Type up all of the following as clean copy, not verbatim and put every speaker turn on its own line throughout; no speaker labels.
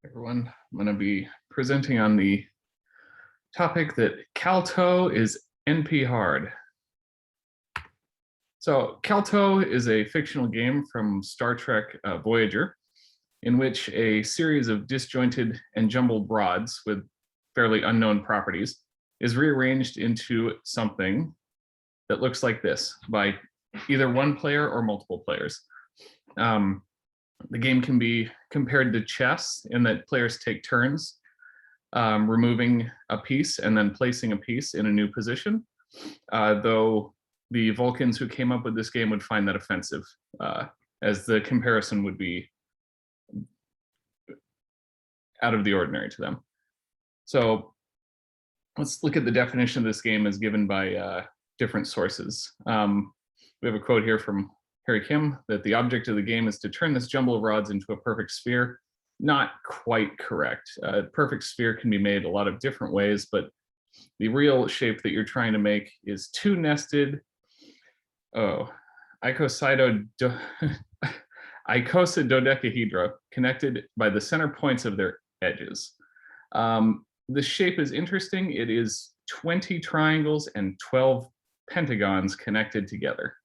Everyone, I'm going to be presenting on the topic that Kal-Toh is NP hard. So Kal-Toh is a fictional game from Star Trek Voyager, in which a series of disjointed and jumbled rods with fairly unknown properties is rearranged into something that looks like this by either one player or multiple players. The game can be compared to chess in that players take turns removing a piece and then placing a piece in a new position, though the Vulcans who came up with this game would find that offensive, as the comparison would be out of the ordinary to them. So let's look at the definition of this game as given by different sources. We have a quote here from Harry Kim that the object of the game is to turn this jumble of rods into a perfect sphere. Not quite correct. A perfect sphere can be made a lot of different ways, but the real shape that you're trying to make is two nested icosahedra connected by the center points of their edges. The shape is interesting. It is 20 triangles and 12 pentagons connected together.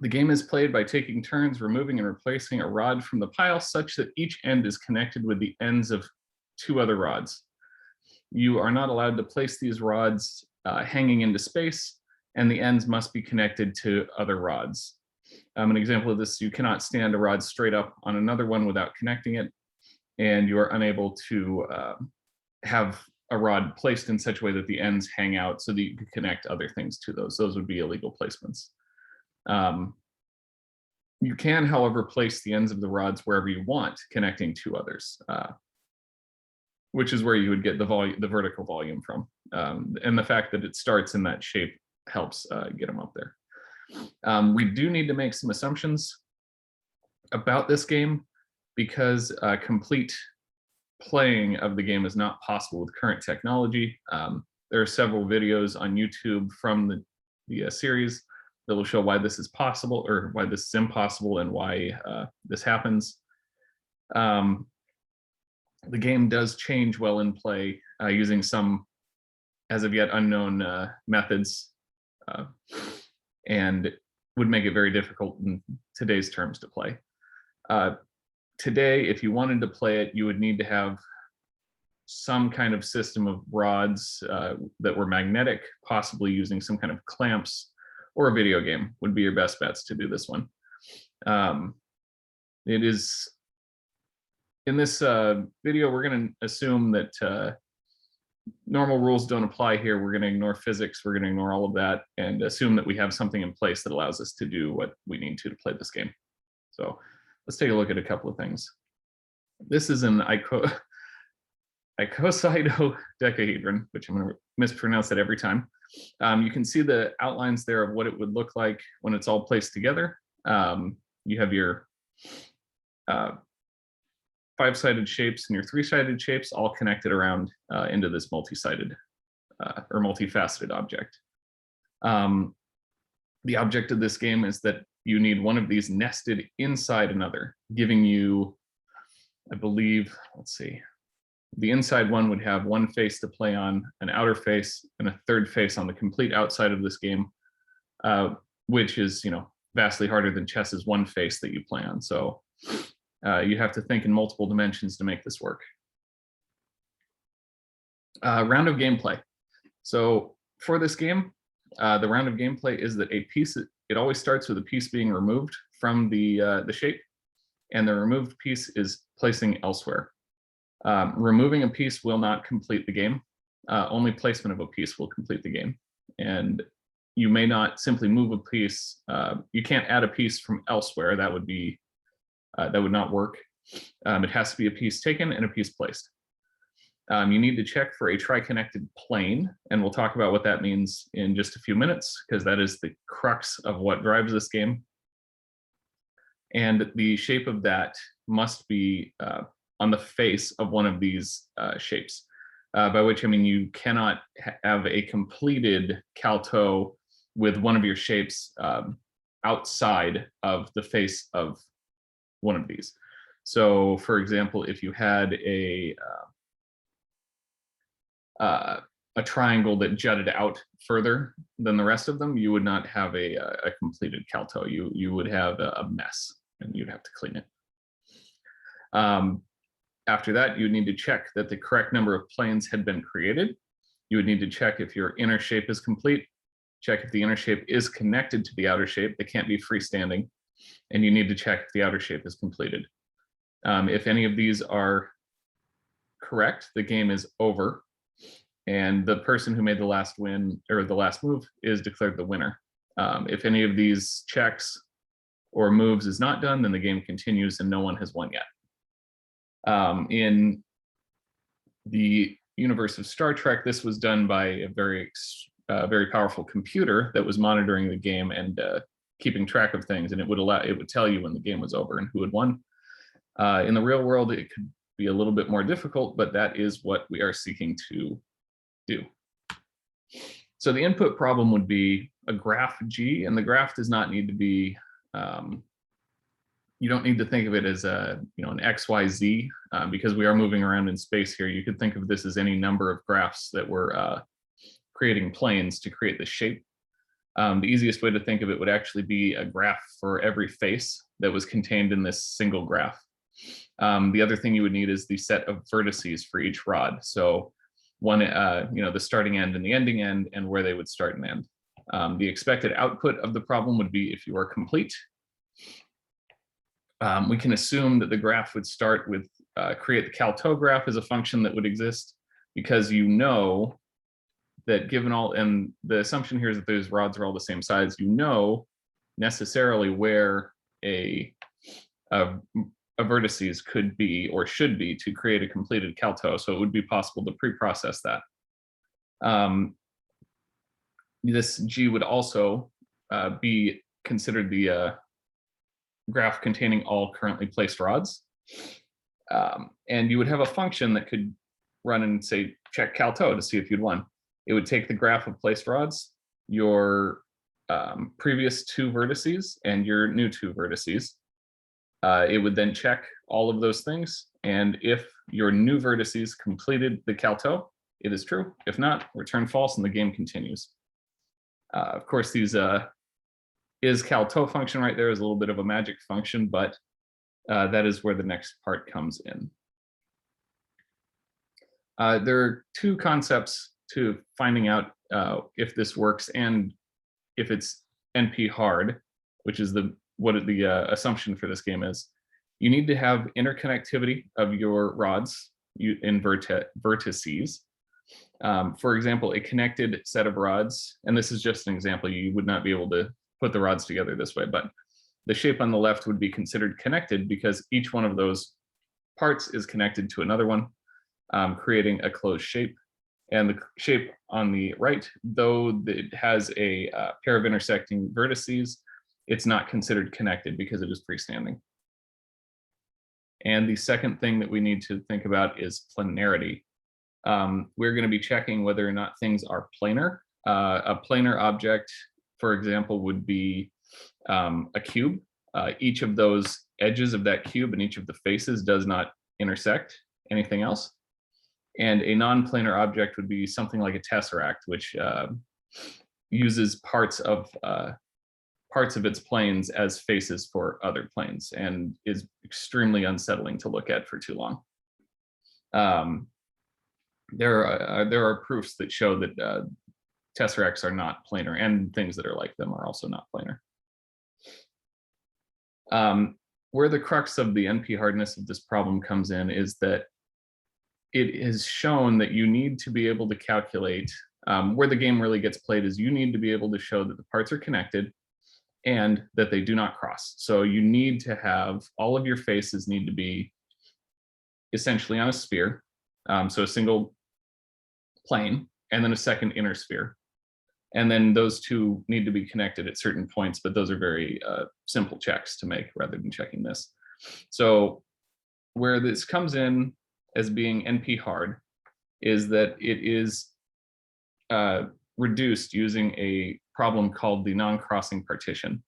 The game is played by taking turns removing and replacing a rod from the pile such that each end is connected with the ends of two other rods. You are not allowed to place these rods hanging into space, and the ends must be connected to other rods. An example of this, you cannot stand a rod straight up on another one without connecting it, and you are unable to have a rod placed in such a way that the ends hang out so that you can connect other things to those. Those would be illegal placements. You can, however, place the ends of the rods wherever you want, connecting to others, which is where you would get the vertical volume from. And the fact that it starts in that shape helps get them up there. We do need to make some assumptions about this game because complete playing of the game is not possible with current technology. There are several videos on YouTube from the series that will show why this is possible or why this is impossible and why this happens. The game does change well in play using some as of yet unknown methods and would make it very difficult in today's terms to play. Today, if you wanted to play it, you would need to have some kind of system of rods that were magnetic, possibly using some kind of clamps, or a video game would be your best bets to do this one. It is, in this video, we're going to assume that normal rules don't apply here. We're going to ignore physics. We're going to ignore all of that and assume that we have something in place that allows us to do what we need to play this game. So let's take a look at a couple of things. This is an icosahedron, which I'm going to mispronounce that every time. You can see the outlines there of what it would look like when it's all placed together. You have your five-sided shapes and your three-sided shapes all connected around into this multi-sided or multifaceted object. The object of this game is that you need one of these nested inside another, giving you, I believe, let's see, the inside one would have one face to play on, an outer face, and a third face on the complete outside of this game, which is, vastly harder than chess's one face that you play on. So you have to think in multiple dimensions to make this work. Round of gameplay. So for this game, the round of gameplay is that a piece, it always starts with a piece being removed from the shape, and the removed piece is placing elsewhere. Removing a piece will not complete the game. Only placement of a piece will complete the game. And you may not simply move a piece. You can't add a piece from elsewhere. That would not work. It has to be a piece taken and a piece placed. You need to check for a triconnected plane, and we'll talk about what that means in just a few minutes, because that is the crux of what drives this game. And the shape of that must be on the face of one of these shapes, by which I mean you cannot have a completed Kal-Toh with one of your shapes outside of the face of one of these. So for example, if you had a triangle that jutted out further than the rest of them, you would not have a completed Kal-Toh. You would have a mess, and you'd have to clean it. After that, you would need to check that the correct number of planes had been created. You would need to check if your inner shape is complete, check if the inner shape is connected to the outer shape. They can't be freestanding. And you need to check if the outer shape is completed. If any of these are correct, the game is over. And the person who made the last win or the last move is declared the winner. If any of these checks or moves is not done, then the game continues and no one has won yet. In the universe of Star Trek, this was done by a very powerful computer that was monitoring the game and keeping track of things, and it would tell you when the game was over and who had won. In the real world, it could be a little bit more difficult, but that is what we are seeking to do. So the input problem would be a graph G, and the graph does not need to be, you don't need to think of it as an XYZ, because we are moving around in space here. You could think of this as any number of graphs that were creating planes to create the shape. The easiest way to think of it would actually be a graph for every face that was contained in this single graph. The other thing you would need is the set of vertices for each rod. So one, the starting end and the ending end, and where they would start and end. The expected output of the problem would be if you are complete. We can assume that the graph would start with create the Kal-Toh graph as a function that would exist, because you know that given all, and the assumption here is that those rods are all the same size, you know necessarily where a vertices could be or should be to create a completed Kal-Toh, so it would be possible to pre-process that. This G would also be considered the graph containing all currently placed rods. And you would have a function that could run and say, check Kal-Toh to see if you'd won. It would take the graph of placed rods, your previous two vertices, and your new two vertices. It would then check all of those things. And if your new vertices completed the Kal-Toh, it is true. If not, return false and the game continues. Of course, these is Kal-Toh function right there is a little bit of a magic function, but that is where the next part comes in. There are two concepts to finding out if this works and if it's NP hard, which is what the assumption for this game is. You need to have interconnectivity of your rods in vertices. For example, a connected set of rods, and this is just an example, you would not be able to put the rods together this way, but the shape on the left would be considered connected because each one of those parts is connected to another one, creating a closed shape. And the shape on the right, though it has a pair of intersecting vertices, it's not considered connected because it is freestanding. And the second thing that we need to think about is planarity. We're going to be checking whether or not things are planar. A planar object, for example, would be a cube. Each of those edges of that cube and each of the faces does not intersect anything else. And a non-planar object would be something like a tesseract, which uses parts of its planes as faces for other planes and is extremely unsettling to look at for too long. There are proofs that show that tesseracts are not planar, and things that are like them are also not planar. Where the crux of the NP hardness of this problem comes in is that it is shown that you need to be able to calculate, where the game really gets played is you need to be able to show that the parts are connected and that they do not cross. So you need to have, all of your faces need to be essentially on a sphere, so a single plane, and then a second inner sphere. And then those two need to be connected at certain points, but those are very simple checks to make rather than checking this. So where this comes in as being NP hard is that it is reduced using a problem called the non-crossing partition.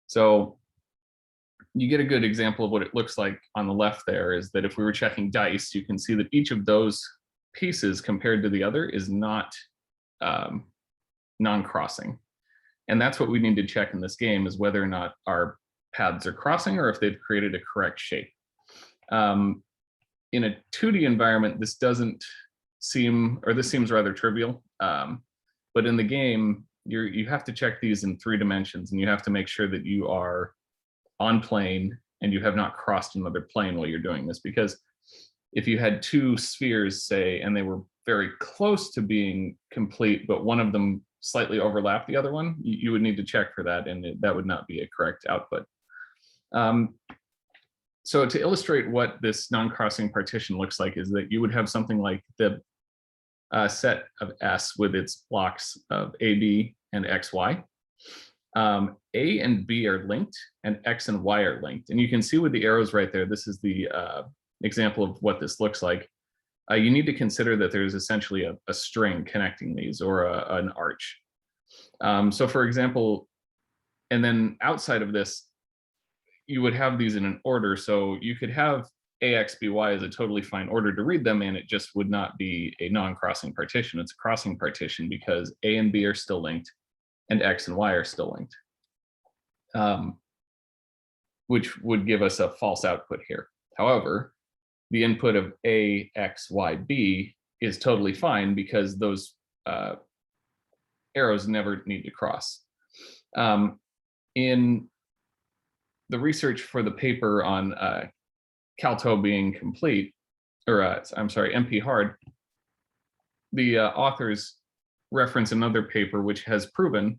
So you get a good example of what it looks like on the left there is that if we were checking dice, you can see that each of those pieces compared to the other is not non-crossing. And that's what we need to check in this game, is whether or not our paths are crossing or if they've created a correct shape. In a 2D environment, this doesn't seem, or this seems rather trivial. But in the game, you have to check these in 3 dimensions, and you have to make sure that you are on plane and you have not crossed another plane while you're doing this. Because if you had 2 spheres, say, and they were very close to being complete, but one of them slightly overlapped the other one, you would need to check for that, and that would not be a correct output. So to illustrate what this non-crossing partition looks like is that you would have something like the set of S with its blocks of A, B, and X, Y. A and B are linked, and X and Y are linked. And you can see with the arrows right there, this is the example of what this looks like. You need to consider that there's essentially a string connecting these, or an arch. So for example, and then outside of this, you would have these in an order. So you could have AX, BY as a totally fine order to read them, and it just would not be a non-crossing partition. It's a crossing partition because A and B are still linked, and X and Y are still linked, which would give us a false output here. However, the input of A, X, Y, B is totally fine because those arrows never need to cross. In the research for the paper on Kal-Toh being complete, or I'm sorry, NP hard, the authors reference another paper which has proven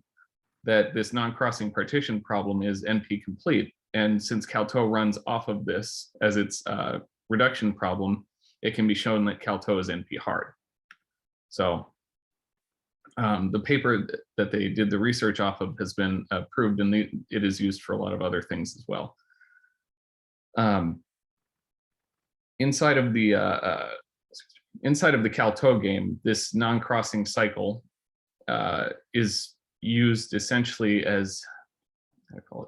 that this non-crossing partition problem is NP complete. And since Kal-Toh runs off of this as its reduction problem, it can be shown that Kal-Toh is NP hard. So the paper that they did the research off of has been approved, and it is used for a lot of other things as well. Inside of the Kal-Toh game, this non-crossing cycle is used essentially as,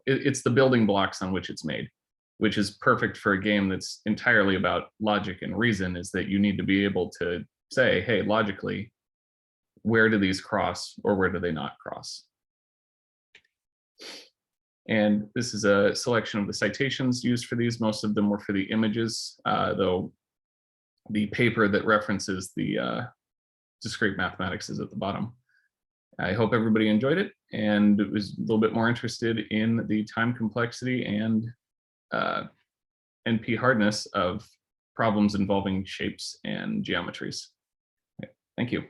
it's the building blocks on which it's made, which is perfect for a game that's entirely about logic and reason, is that you need to be able to say, hey, logically, where do these cross or where do they not cross? And this is a selection of the citations used for these. Most of them were for the images, though the paper that references the discrete mathematics is at the bottom. I hope everybody enjoyed it and was a little bit more interested in the time complexity and NP hardness of problems involving shapes and geometries. Okay, thank you.